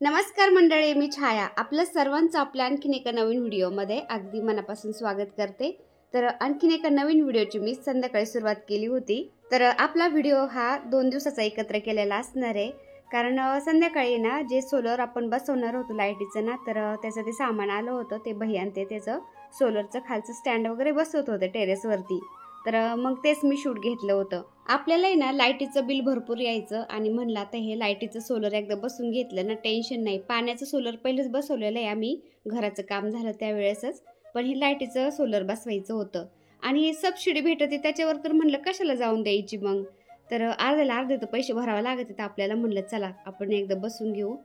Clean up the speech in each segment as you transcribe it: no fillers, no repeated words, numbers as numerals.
नमस्कार मंडळी, मी छाया आपलं सर्वांचं आपल्या आणखीन एका नवीन व्हिडिओमध्ये अगदी मनापासून स्वागत करते। तर आणखीन एका नवीन व्हिडिओची मी संध्याकाळी सुरुवात केली होती। तर आपला व्हिडिओ हा 2 दिवसाचा एकत्र केलेला असणार आहे, कारण संध्याकाळी ना जे सोलर आपण बसवणार होतो लाईटीचं ना, तर त्याचं ते सामान आलं होतं, ते भैयान ते त्याचं सोलरचं खालचं स्टँड वगैरे बसवत होते टेरेसवरती। तर मग तेच मी शूट घेतलं होतं। आपल्याला ना लाईटीचं बिल भरपूर यायचं आणि म्हणलं आता हे लाईटीचं सोलर एकदा बसून घेतलं ना टेन्शन नाही। पाण्याचं सोलर पहिलेच बसवलेलं आहे आम्ही, घराचं काम झालं त्यावेळेसच, पण हे लाईटीचं सोलर बसवायचं होतं आणि सबसिडी भेटते त्याच्यावर, तर म्हणलं कशाला जाऊन द्यायची मग। तर अर्ध्याला अर्धे तर पैसे भरावे लागत तर आपल्याला, म्हणलं चला आपण एकदा बसून घेऊ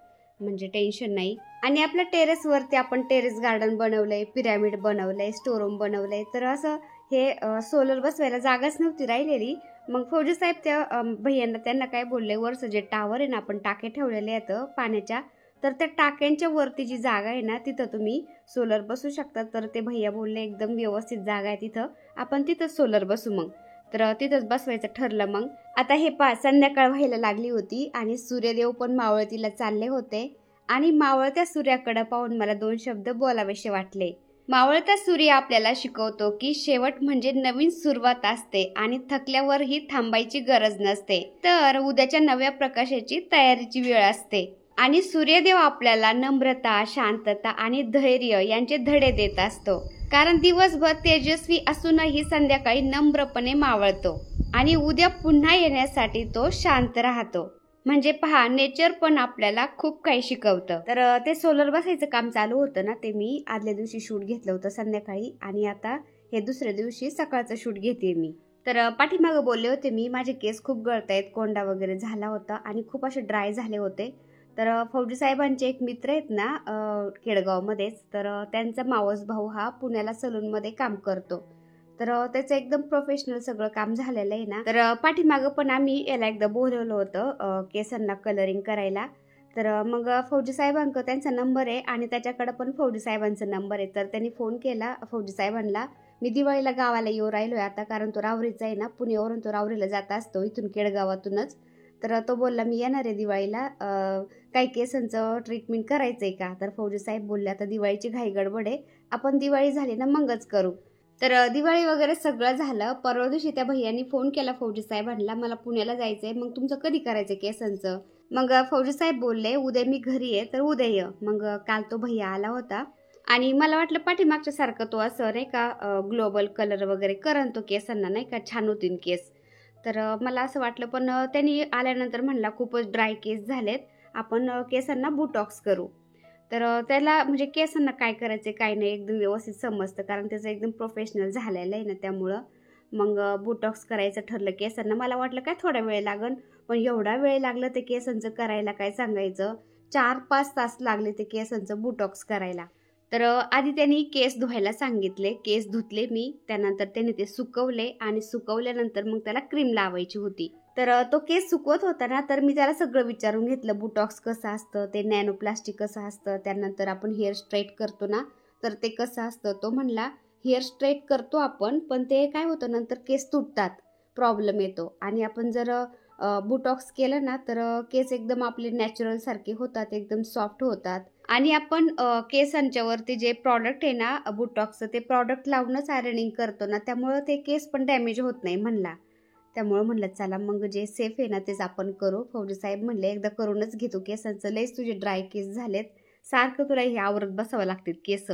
म्हणजे टेन्शन नाही। आणि आपल्या टेरेसवरती आपण टेरेस गार्डन बनवलंय, पिरामिड बनवलंय, स्टोरूम बनवलंय, तर असं हे सोलर बसवायला जागाच नव्हती राहिलेली। मग फौजी साहेब त्या भैयांना त्यांना काय बोलले, वरचं जे टावर आहे ना आपण टाके ठेवलेले आहेत पाण्याच्या, तर त्या टाक्यांच्या वरती जी जागा आहे ना तिथं तुम्ही सोलर बसू शकता। तर ते भैया बोलले एकदम व्यवस्थित जागा आहे तिथं, आपण तिथंच सोलर बसू मग। तर तिथंच बसवायचं ठरलं। मग आता हे संध्याकाळ व्हायला लागली होती आणि सूर्यदेव पण मावळतीला चालले होते आणि मावळत्या सूर्याकडे पाहून मला 2 शब्द बोलावेसे वाटले। मावळता सूर्य आपल्याला शिकवतो की शेवट म्हणजे नवीन सुरुवात असते आणि थकल्यावरही थांबायची गरज नसते, तर उद्याच्या नव्या प्रकाशाची तयारीची वेळ असते। आणि सूर्यदेव आपल्याला नम्रता, शांतता आणि धैर्य यांचे धडे देत असतो, कारण दिवसभर तेजस्वी असूनही संध्याकाळी नम्रपणे मावळतो आणि उद्या पुन्हा येण्यासाठी तो शांत राहतो। म्हणजे पहा, नेचर पण आपल्याला खूप काही शिकवतं। तर ते सोलर बसायचं काम चालू होतं ना, ते मी आदल्या दिवशी शूट घेतलं होतं संध्याकाळी, आणि आता हे दुसऱ्या दिवशी सकाळचं शूट घेते मी। तर पाठीमागं बोलले होते मी, माझे केस खूप गळतायत, कोंडा वगैरे झाला होता आणि खूप असे ड्राय झाले होते। तर फौजी साहेबांचे एक मित्र आहेत ना केडगावमध्येच, तर त्यांचा मावस भाऊ हा पुण्याला सलूनमध्ये काम करतो, तर त्याचं एकदम प्रोफेशनल सगळं काम झालेलं आहे ना। तर पाठीमागं पण आम्ही याला एकदा बोलवलं होतं केसांना कलरिंग करायला। तर मग फौजी साहेबांक त्यांचा नंबर आहे आणि त्याच्याकडे पण फौजी साहेबांचा नंबर आहे। तर त्यांनी फोन केला फौजी साहेबांना, मी दिवाळीला गावाला येऊ राहिलोय आता, कारण तो रावरीचा आहे ना, पुण्यावरून तो रावरीला जात असतो इथून केडगावातूनच। तर तो बोलला मी येणार आहे दिवाळीला, काही केसांचं ट्रीटमेंट करायचंय का? तर फौजी साहेब बोलले आता दिवाळीची घाई गडबड आहे, आपण दिवाळी झाली ना मगच करू। तर दिवाळी वगैरे सगळं झालं। परवा दिवशी त्या भैयांनी फोन केला फौजी साहेबांना, मला पुण्याला जायचंय, मग तुमचं कधी करायचं केसांचं? मग फौजी साहेब बोलले उद्या मी घरी आहे, तर उद्या ये। मग काल तो भैया आला होता आणि मला वाटलं पाठीमागच्या सारखं तो असं नाही का ग्लोबल कलर वगैरे करन तो केसांना, नाही का छान होतील केस। तर मला असं वाटलं, पण त्यांनी आल्यानंतर म्हणला खूपच ड्राय केस झालेत, आपण केसांना बुटॉक्स करू। तर त्याला म्हणजे केसांना काय करायचं काय नाही एकदम व्यवस्थित समजतं, कारण त्याचं एकदम प्रोफेशनल झालेलं आहे ना, त्यामुळं मग बुटॉक्स करायचं ठरलं केसांना। मला वाटलं काय थोडा वेळ लागन, पण एवढा वेळ लागला ते केसांचं करायला काय सांगायचं, 4-5 तास लागले ते केसांचं बुटॉक्स करायला। तर आधी त्यांनी केस धुवायला सांगितले, केस धुतले मी, त्यानंतर त्यांनी ते सुकवले आणि सुकवल्यानंतर मग त्याला क्रीम लावायची होती। तर तो केस सुकवत होता ना, तर मी त्याला सगळं विचारून घेतलं, बुटॉक्स कसं असतं, ते नॅनोप्लास्टिक कसं असतं, त्यानंतर आपण हेअर स्ट्रेट करतो ना तर ते कसं असतं। तो म्हणला हेअर स्ट्रेट करतो आपण, पण ते काय होतं नंतर केस तुटतात, प्रॉब्लेम येतो, आणि आपण जर बुटॉक्स केलं ना तर केस एकदम आपले नॅचरल सारखे होतात, एकदम सॉफ्ट होतात। आणि आपण केसांच्या वरती जे प्रॉडक्ट आहे ना बुटॉक्सचं, ते प्रॉडक्ट लावूनच आयरनिंग करतो ना, त्यामुळं ते केस पण डॅमेज होत नाही म्हणला। त्यामुळं म्हणलं चला मग जे सेफ आहे ना तेच आपण करू। फौजी साहेब म्हणले एकदा करूनच घेतो केसांचं, लयच तुझे ड्राय केस झालेत, सारखं तुला हे आवरत बसावं लागतील केस,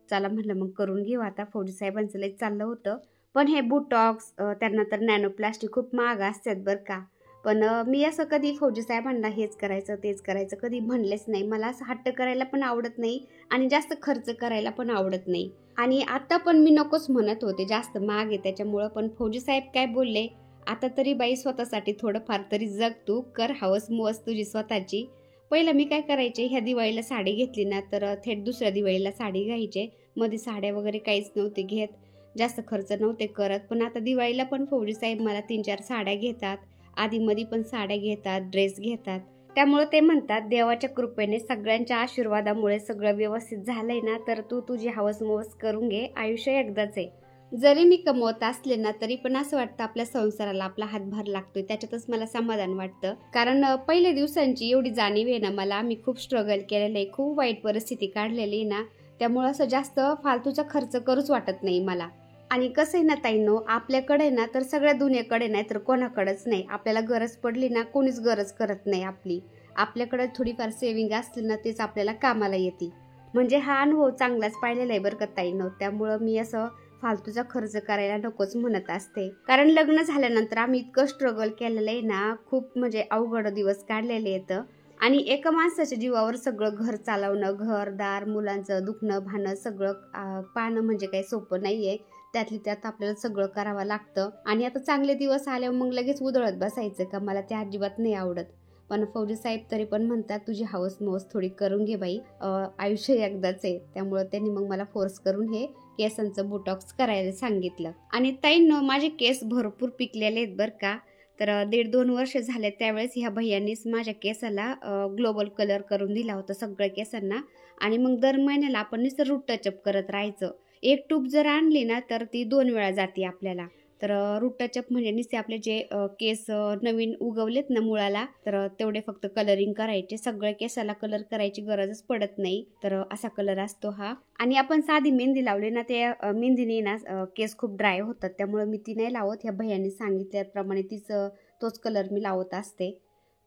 चला म्हणलं मग करून घेऊ आता। फौजी साहेबांचं लय चाललं होतं, पण हे बुटॉक्स त्यानंतर नॅनोप्लास्टिक खूप महाग असतात बरं का। पण मी असं कधी फौजी साहेबांना हेच करायचं तेच करायचं कधी म्हणलेच नाही। मला असं हट्ट करायला पण आवडत नाही आणि जास्त खर्च करायला पण आवडत नाही, आणि आता पण मी नकोच म्हणत होते, जास्त महाग आहे त्याच्यामुळं। पण फौजी साहेब काय बोलले, आता तरी बाई स्वतःसाठी थोडंफार तरी जग, तू कर हवस मौज तुझी स्वतःची। पहिलं मी काय करायचे, ह्या दिवाळीला साडी घेतली ना तर थेट दुसऱ्या दिवाळीला साडी घ्यायचे, मध्ये साड्या वगैरे काहीच नव्हते घेत, जास्त खर्च नव्हते करत। पण आता दिवाळीला पण फौजी साहेब मला 3-4 साड्या घेतात, आधीमध्ये पण साड्या घेतात, ड्रेस घेतात। त्यामुळे ते म्हणतात देवाच्या कृपेने सगळ्यांच्या आशीर्वादामुळे सगळं व्यवस्थित झालंय ना, तर तू तुझी हवस मौज करून घे, आयुष्य एकदाच आहे। जरी मी कमवत असले ना तरी पण असं वाटतं आपल्या संसाराला आपला हातभार लागतोय, त्याच्यातच मला समाधान वाटतं. कारण पहिल्या दिवसांची एवढी जाणीव आहे ना मला. मी खूप स्ट्रगल केलेलं आहे, खूप वाईट परिस्थिती काढलेली आहे ना, त्यामुळं असं जास्त फालतूचा खर्च करूच वाटत नाही मला. आणि कसं आहे ना ताईंनो, आपल्याकडे ना तर सगळ्या दुनियेकडे नाही तर कोणाकडेच नाही. आपल्याला गरज पडली ना कोणीच गरज करत नाही आपली. आपल्याकडे थोडीफार सेविंग असली ना तेच आपल्याला कामाला येते. म्हणजे हा अनुभव चांगलाच पाहिलेला आहे बरं का ताईंनो. त्यामुळं मी असं फालतूचा खर्च करायला नकोच म्हणत असते. कारण लग्न झाल्यानंतर आम्ही इतकं स्ट्रगल केलेलं आहे ना, खूप म्हणजे अवघड दिवस काढलेले आहेत. आणि एका माणसाच्या जीवावर सगळं घर चालवणं, घरदार, मुलांचं दुखणं भाणं सगळं पाहणं म्हणजे काही सोपं नाहीये. त्यातली त्यात आपल्याला सगळं करावं लागतं. आणि आता चांगले दिवस आले मग लगेच उधळत बसायचं का, मला ते अजिबात नाही आवडत. पण फौजी साहेब तरी पण म्हणतात तुझी हवस मौस थोडी करून घे बाई, आयुष्य एकदाच आहे. त्यामुळे त्यांनी मग मला फोर्स करून हे केसांचं बोटॉक्स करायला सांगितलं. आणि ताईंनो, माझे केस भरपूर पिकलेले आहेत बरं का. तर 1.5-2 वर्ष झाले त्यावेळेस ह्या भैयांनीच माझ्या केसाला ग्लोबल कलर करून दिला होता सगळ्या केसांना. आणि मग दर महिन्याला आपण नुसतं रूट टचअप करत राहायचं. एक ट्यूब जर आणली ना तर ती 2 वेळा जाते आपल्याला. तर रूट टचअप म्हणजे नुसते आपले जे केस नवीन उगवलेत ना मुळाला, तर तेवढे फक्त कलरिंग करायचे. सगळ्या केसाला कलर करायची गरजच पडत नाही. तर असा कलर असतो हा. आणि आपण साधी मेहंदी लावली ना ते मेहंदीने ना केस खूप ड्राय होतात. त्यामुळे मी ती नाही लावत. ह्या भैयांनी सांगितल्याप्रमाणे तोच कलर मी लावत असते.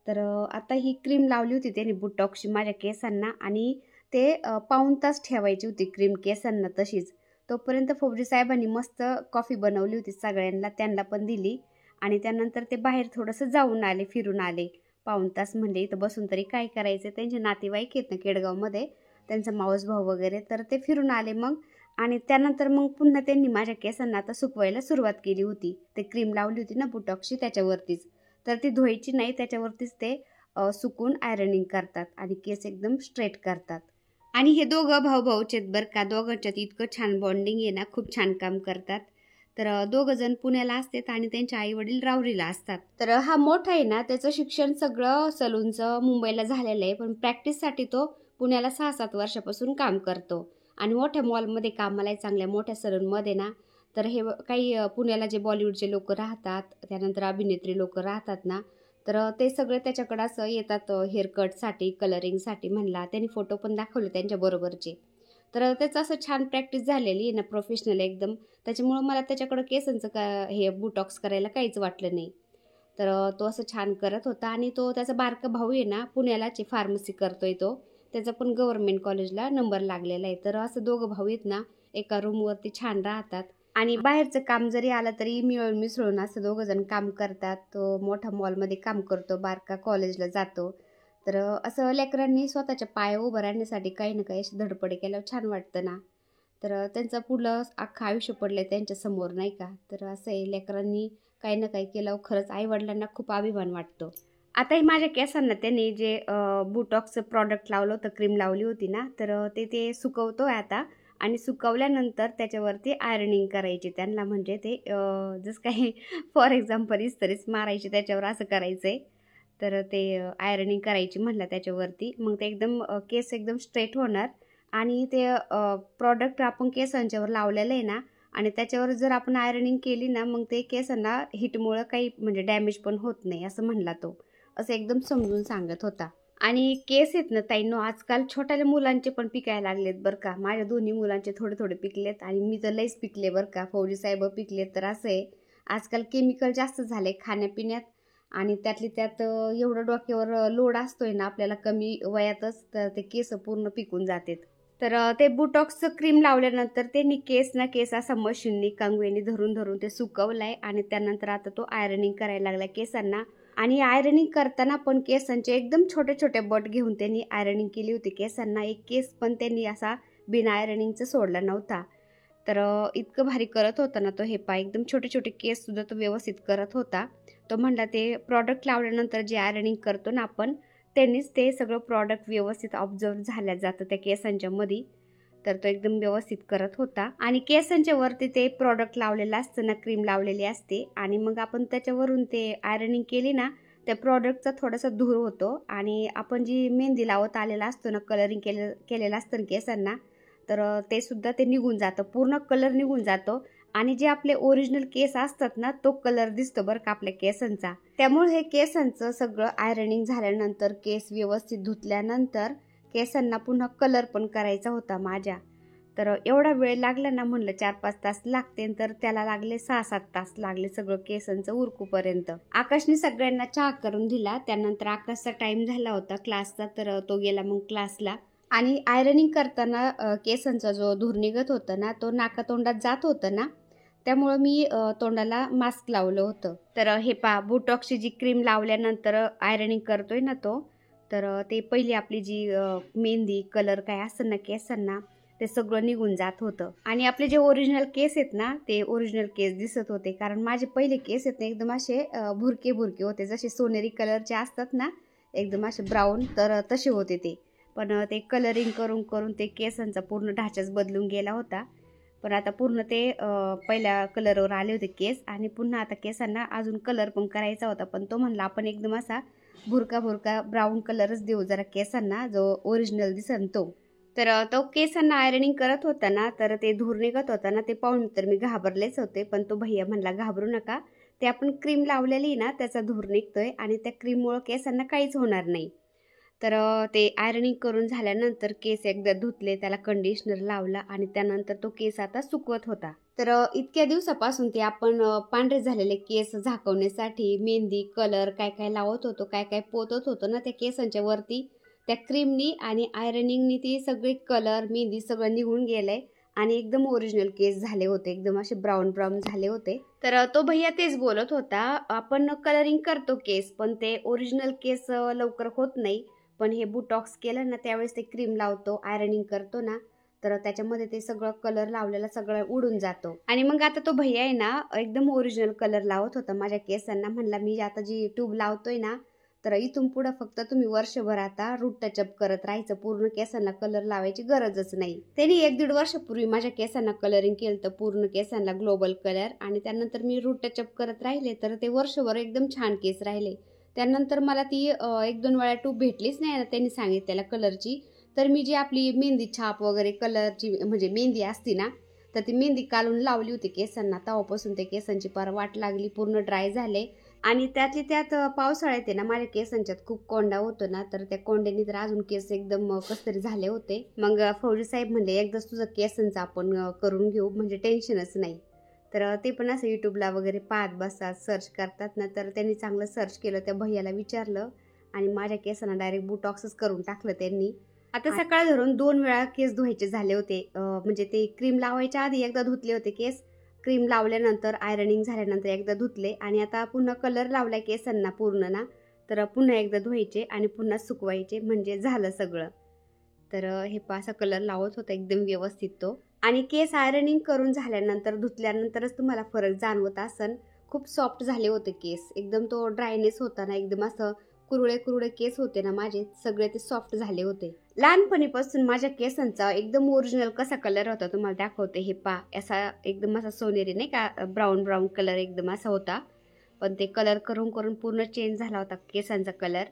तर आता ही क्रीम लावली होती त्यांनी बोटॉक्सची माझ्या केसांना. आणि ते पाऊण तास ठेवायची होती क्रीम केसांना तशीच. तोपर्यंत फौजी साहेबांनी मस्त कॉफी बनवली होती सगळ्यांना, त्यांना पण दिली. आणि त्यानंतर ते बाहेर थोडंसं जाऊन आले, फिरून आले. पाऊण तास म्हणले इथं बसून तरी काय करायचं. त्यांचे नातेवाईक आहेत ना केडगावमध्ये, त्यांचा मावस भाऊ वगैरे, तर ते फिरून आले मग. आणि त्यानंतर मग पुन्हा त्यांनी माझ्या केसांना आता सुकवायला सुरुवात केली होती. ते क्रीम लावली होती ना बोटॉक्सची त्याच्यावरतीच. तर ती धुवायची नाही, त्याच्यावरतीच ते सुकून आयरनिंग करतात आणि केस एकदम स्ट्रेट करतात. आणि हे दोघं भाऊ आहेत बरं का. दोघांच्यात इतकं छान बॉन्डिंग आहे ना, खूप छान काम करतात. तर दोघं जण पुण्याला असतात आणि त्यांचे आई वडील राहुरीला असतात. तर हा मोठा आहे ना, त्याचं शिक्षण सगळं सलूनचं मुंबईला झालेलं आहे, पण प्रॅक्टिससाठी तो पुण्याला 6-7 वर्षापासून काम करतो. आणि मोठ्या मॉलमध्ये कामाला आहे, चांगल्या मोठ्या सलूनमध्ये ना. तर हे काही पुण्याला जे बॉलिवूडचे लोक राहतात, त्यानंतर अभिनेत्री लोक राहतात ना, तर ते सगळे त्याच्याकडे असं येतात हेअरकटसाठी, कलरिंगसाठी म्हणला. त्यांनी फोटो पण दाखवले त्यांच्याबरोबरचे. तर त्याचं असं छान प्रॅक्टिस झालेली आहे ना, प्रोफेशनल एकदम. त्याच्यामुळं मला त्याच्याकडं केसांचं हे बोटॉक्स करायला काहीच वाटलं नाही. तर तो असं छान करत होता. आणि तो त्याचा बारका भाऊ आहे ना, पुण्यालाच फार्मसी करतोय तो. त्याचा पण गव्हर्नमेंट कॉलेजला नंबर लागलेला आहे. तर असं दोघं भाऊ आहेत ना, एका रूमवरती छान राहतात. आणि बाहेरचं काम जरी आलं तरी मिळून मिसळून असं दोघं जण काम करतात. तो मोठा मॉलमध्ये काम करतो, बारका कॉलेजला जातो. तर असं लेकरांनी स्वतःच्या पायावर उभं राहण्यासाठी काही ना काही अशी धडपड केल्यावर छान वाटतं ना. तर त्यांचं पुढलं अख्खं आयुष्य पडलंय त्यांच्या समोर नाही का. तर असं आहे, लेकरांनी काही ना काही केल्यावर खरंच आईवडिलांना खूप अभिमान वाटतो. आताही माझ्या केसांना त्यांनी जे बोटॉक्सचं प्रॉडक्ट लावलं होतं, क्रीम लावली होती ना, तर ते सुकवतोय आता. आणि सुकवल्यानंतर त्याच्यावरती आयरनिंग करायची त्यांना. म्हणजे ते जसं काही फॉर एक्झाम्पल इस्त्रीच मारायची त्याच्यावर, असं करायचंय. तर ते आयरनिंग करायची म्हणलं त्याच्यावरती. मग ते एकदम केस एकदम स्ट्रेट होणार. आणि ते प्रॉडक्ट आपण केसांच्यावर लावलेलं आहे ना, आणि त्याच्यावर जर आपण आयरनिंग केली ना, मग ते केसांना हिटमुळं काही म्हणजे डॅमेज पण होत नाही असं म्हणला तो. असं एकदम समजून सांगत होता. आणि केस आहेत ना ताईंनो, आजकाल छोट्या मुलांचे पण पिकायला लागलेत बरं का. माझ्या दोन्ही मुलांचे थोडे थोडे पिकलेत आणि मी तर लईच पिकले बरं का. फौजी साहेब पिकलेत. तर असं आहे, आजकाल केमिकल जास्त झाले खाण्यापिण्यात. आणि त्यातली त्यात एवढं डोक्यावर लोड असतोय ना आपल्याला कमी वयातच, तर ते केस पूर्ण पिकून जातात. तर ते बोटॉक्सचं क्रीम लावल्यानंतर त्यांनी केस असा मशीननी कंगवेनी धरून धरून ते सुकवलाय. आणि त्यानंतर आता तो आयरनिंग करायला लागला केसांना. आणि आयरनिंग करताना पण केसांचे एकदम छोटे छोटे बट घेऊन त्यांनी आयरनिंग केली होती केसांना. एक केस पण त्यांनी असा बिना आयरनिंगचा सोडला नव्हता. तर इतकं भारी करत होता ना तो. हे पाय एकदम छोटे छोटे केस सुद्धा तो व्यवस्थित करत होता. तो म्हणला ते प्रॉडक्ट लावल्यानंतर जे आयरनिंग करतो ना आपण, त्यांनीच ते सगळं प्रॉडक्ट व्यवस्थित ऑब्झर्व झाल्या जातं त्या केसांच्या मध्ये. तर तो एकदम व्यवस्थित करत होता. आणि केसांच्या वरती ते प्रॉडक्ट लावलेलं असतं ना, क्रीम लावलेली असते. आणि मग आपण त्याच्यावरून ते आयरनिंग केली ना, त्या प्रॉडक्टचा थोडासा धूर होतो. आणि आपण जी मेहंदी लावत आलेला असतो ना, कलरिंग केलेलं असतं ना केसांना, तर ते सुद्धा ते निघून जातं, पूर्ण कलर निघून जातो. आणि जे आपले ओरिजिनल केस असतात ना तो कलर दिसतो बरं का आपल्या केसांचा. त्यामुळे हे केसांचं सगळं आयरनिंग झाल्यानंतर केस व्यवस्थित धुतल्यानंतर केसांना पुन्हा कलर पण करायचा होता माझ्या. तर एवढा वेळ लागला ना, म्हणलं 4-5 तास लागते, तर त्याला लागले 6-7 तास लागले सगळं केसांचं उरकूपर्यंत. आकाशने सगळ्यांना चहा करून दिला. त्यानंतर आकाशचा टाइम झाला होता क्लासचा, तर तो गेला मग क्लासला. आणि आयरनिंग करताना केसांचा जो धूर निघत होता ना तो नाकातोंडात जात होता ना, त्यामुळं मी तोंडाला मास्क लावलं होतं. तर हे पा बोटॉक्सची जी क्रीम लावल्यानंतर आयरनिंग करतोय ना तो, तर ते पहिली आपली जी मेहंदी कलर काय असतं ना केसांना ते सगळं निघून जात होतं. आणि आपले जे ओरिजिनल केस आहेत ना ते ओरिजिनल केस दिसत होते, कारण माझे पहिले केस आहेत ना एकदम असे भुरके भुरके होते, जसे सोनेरी कलरचे असतात ना एकदम असे ब्राऊन, तर तसे होते ते. पण ते कलरिंग करून करून ते केसांचा पूर्ण ढाचाच बदलून गेला होता. पण आता पूर्ण ते पहिल्या कलरवर आले होते केस, आणि पुन्हा आता केसांना अजून कलर पण करायचा होता. पण तो म्हणला आपण एकदम असा भुरका भुरका ब्राऊन कलरच देऊ जरा केसांना, जो ओरिजिनल दिसन तो. तर तो केसांना आयरनिंग करत होता ना, तर ते धूर निघत होता ना ते पाहून तर मी घाबरलेच होते. पण तो भैया म्हणला घाबरू नका, ते आपण क्रीम लावलेली ना त्याचा धूर निघतोय आणि त्या क्रीममुळे केसांना काहीच होणार नाही. तर ते आयरनिंग करून झाल्यानंतर केस एकदा धुतले, त्याला कंडिशनर लावला आणि त्यानंतर तो केस आता सुकवत होता. तर इतक्या दिवसापासून ते आपण पांढरे झालेले केस झाकवण्यासाठी मेहंदी कलर काय काय लावत होतो, काय काय पोतत होतो ना त्या केसांच्या वरती, त्या क्रीमनी आणि आयरनिंगनी ती सगळी कलर मेहंदी सगळं निघून गेलंय आणि एकदम ओरिजिनल केस झाले होते, एकदम असे ब्राऊन ब्राऊन झाले होते. तर तो भैया तेच बोलत होता, आपण कलरिंग करतो केस पण ते ओरिजिनल केस लवकर होत नाही. पण हे बोटॉक्स केलं ना त्यावेळेस ते क्रीम लावतो आयरनिंग करतो ना, तर त्याच्यामध्ये ते सगळं कलर लावलेला सगळं उडून जातो. आणि मग आता तो भैया आहे ना एकदम ओरिजिनल कलर लावत होता माझ्या केसांना. म्हणला मी आता जी ट्यूब लावतोय ना, तर इथून पुढे फक्त तुम्ही वर्षभर आता रूट टचअप करत राहायचं, पूर्ण केसांना कलर लावायची गरजच नाही. त्यांनी 1-1.5 वर्षापूर्वी माझ्या केसांना कलरिंग केलं तर पूर्ण केसांना ग्लोबल कलर, आणि त्यानंतर मी रूट टचअप करत राहिले तर ते वर्षभर एकदम छान केस राहिले. त्यानंतर मला ती 1-2 वेळा ट्यूब भेटलीच नाही ना त्यांनी सांगितलेल्या कलरची. तर मी जी आपली मेहंदी छाप वगैरे कलरची म्हणजे मेहंदी असती ना, तर ती मेहंदी काढून लावली होती केसांना. तेव्हापासून ते केसांची पार वाट लागली, पूर्ण ड्राय झाले. आणि त्यातली त्यात पावसाळ्यात आहे ना माझ्या केसांच्यात खूप कोंडा होतो ना, तर त्या कोंड्याने तर अजून केस एकदम कसतरी झाले होते. मग फौजी साहेब म्हणले एकदाच तुझं केसांचं आपण करून घेऊ, म्हणजे टेन्शनच नाही. तर ते पण असं यूट्यूबला वगैरे पाहत बसतात, सर्च करतात ना, तर त्यांनी चांगलं सर्च केलं, त्या भैयाला विचारलं आणि माझ्या केसांना डायरेक्ट बोटॉक्सच करून टाकलं त्यांनी. आता सकाळ धरून 2 वेळा केस धुवायचे झाले होते, म्हणजे ते क्रीम लावायच्या आधी एकदा धुतले होते केस, क्रीम लावल्यानंतर आयरनिंग झाल्यानंतर एकदा धुतले, आणि आता पुन्हा कलर लावलाय केसांना पूर्ण ना, तर पुन्हा एकदा धुवायचे आणि पुन्हा सुकवायचे, म्हणजे झालं सगळं. तर हे पासा कलर लावत होता एकदम व्यवस्थित तो. आणि केस आयरनिंग करून झाल्यानंतर धुतल्यानंतरच तुम्हाला फरक जाणवत असन, खूप सॉफ्ट झाले होते केस, एकदम तो ड्रायनेस होता ना, एकदम असं कुरळे कुरळे केस होते ना माझे सगळे, ते सॉफ्ट झाले होते. लहानपणीपासून माझ्या केसांचा एकदम ओरिजिनल कसा कलर होता तुम्हाला दाखवते. हे पा असा एकदम असा सोनेरी नाही का, ब्राऊन ब्राऊन कलर एकदम असा होता. पण ते कलर करून करून पूर्ण चेंज झाला होता केसांचा कलर.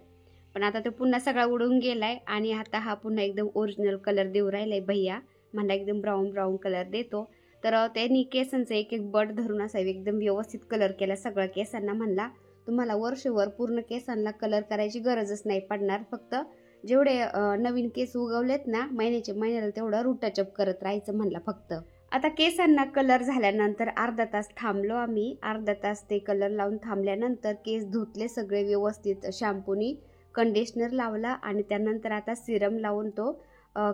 पण आता तो पुन्हा सगळा उडून गेलाय आणि आता हा पुन्हा एकदम ओरिजिनल कलर देऊ राहिलाय भैया. मला एकदम ब्राऊन ब्राऊन कलर देतो. तर त्यांनी केसांचा एक एक बट धरून असा एकदम व्यवस्थित कलर केला सगळ्या केसांना. म्हणला तुम्हाला वर्षभर पूर्ण केसांना कलर करायची गरजच नाही पडणार, फक्त जेवढे नवीन केस उगवलेत ना महिन्याला तेवढं रूट टचअप करत राहायचं म्हणला फक्त. आता केसांना कलर झाल्यानंतर अर्धा तास थांबलो आम्ही. अर्धा तास ते कलर लावून थांबल्यानंतर केस धुतले सगळे व्यवस्थित शॅम्पूनी, कंडिशनर लावला आणि त्यानंतर आता सिरम लावून तो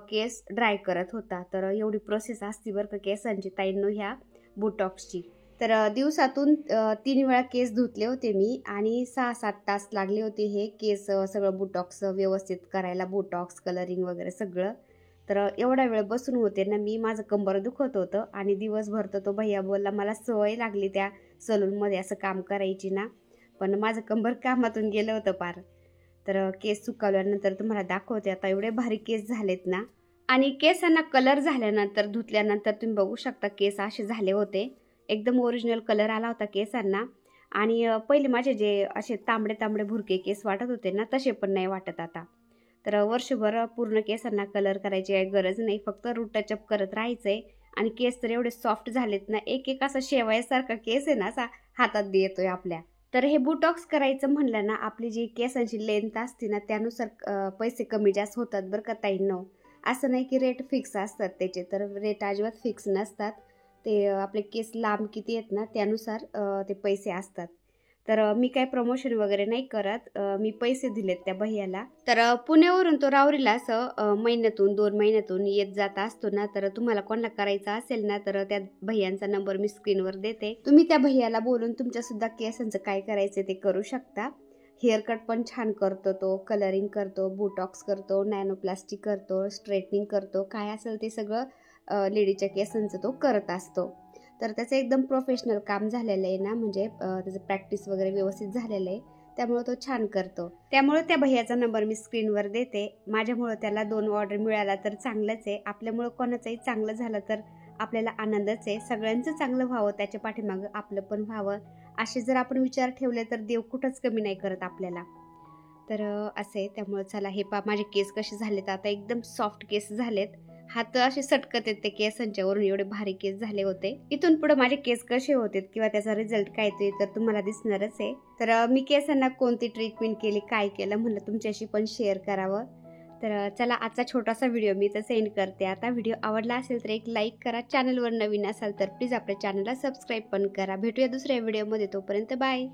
केस ड्राय करत होता. तर एवढी प्रोसेस असती बरं का केसांची ताईंनो ह्या बोटॉक्सची. तर दिवसातून 3 वेळा केस धुतले होते मी आणि 6-7 तास लागले होते हे केस सगळं बोटॉक्स व्यवस्थित करायला, बोटॉक्स कलरिंग वगैरे सगळं. तर एवढा वेळ बसून होते ना मी, माझं कंबर दुखत होतं आणि दिवसभर तर तो भैया बोलला मला सवय लागली त्या सलूनमध्ये असं काम करायची ना, पण माझं कंबर कामातून गेलं होतं पार. तर केस सुकवल्यानंतर तुम्हाला दाखवते आता, एवढे भारी केस झालेत ना. आणि केसांना कलर झाल्यानंतर धुतल्यानंतर तुम्ही बघू शकता केस असे झाले होते, एकदम ओरिजिनल कलर आला होता केसांना. आणि पहिले माझे जे असे तांबडे तांबडे भुरके केस वाटत होते ना, तसे पण नाही वाटत आता. तर वर्षभर पूर्ण केसांना कलर करायची गरज नाही, फक्त रूट टचअप करत राहायचंय आणि केस तर एवढे सॉफ्ट झालेत ना, एक एक असा शेवयासारखा केस आहे ना, असा हातात येतोय आपल्या. तर हे बोटॉक्स करायचं म्हणलं ना, आपली जी केसांची लेंथ असते ना त्यानुसार पैसे कमी जास्त होतात बरं का ताईंनो. असं नाही की रेट फिक्स असतात त्याचे, तर रेट अजिबात फिक्स नसतात. ते आपले केस लांब किती आहेत ना त्यानुसार ते पैसे असतात. तर मी काय प्रमोशन वगैरे नाही करत, मी पैसे दिलेत त्या भैयाला. तर पुण्यावरून तो राहुरीला असं महिन्यातून 2 महिन्यातून येत जात असतो ना, तर तुम्हाला कोणाला करायचं असेल ना, तर त्या भैयांचा नंबर मी स्क्रीनवर देते. तुम्ही त्या भैयाला बोलून तुमच्या सुद्धा केसांचं काय करायचं ते करू शकता. हेअर कट पण छान करतो तो, कलरिंग करतो, बोटॉक्स करतो, नॅनोप्लास्टिक करतो, स्ट्रेटनिंग करतो, काय असेल ते सगळं लेडीच्या केसांचं तो करत असतो. तर त्याचं एकदम प्रोफेशनल काम झालेलं आहे ना, म्हणजे त्याचं प्रॅक्टिस वगैरे व्यवस्थित झालेलं आहे, त्यामुळे तो छान करतो. त्यामुळे त्या भैयाचा नंबर मी स्क्रीनवर देते. माझ्यामुळं त्याला 2 ऑर्डर मिळाला तर चांगलंच आहे, आपल्यामुळं कोणाचंही चांगलं झालं तर आपल्याला आनंदच आहे. सगळ्यांचं चांगलं व्हावं, त्याच्या पाठीमागं आपलं पण व्हावं, असे जर आपण विचार ठेवले तर देव कुठंच कमी नाही करत आपल्याला. तर असे त्यामुळे चला, हे पा माझे केस कसे झालेत आता, एकदम सॉफ्ट केस झालेत. हात असे सटकत आहेत ते केसांच्यावरून, एवढे भारी केस झाले होते. इथून पुढे माझे केस कसे होते किंवा त्याचा रिझल्ट काय ते तर तुम्हाला दिसणारच आहे. तर मी केसांना कोणती ट्रीटमेंट केली, काय केलं म्हणलं तुमच्याशी पण शेअर करावं. तर चला, आजचा छोटासा व्हिडिओ मी तर सेंड करते. आता व्हिडिओ आवडला असेल तर एक लाईक करा, चॅनलवर नवीन असाल तर प्लीज आपल्या चॅनलला सबस्क्राईब पण करा. भेटूया दुसऱ्या व्हिडिओमध्ये, तोपर्यंत बाय.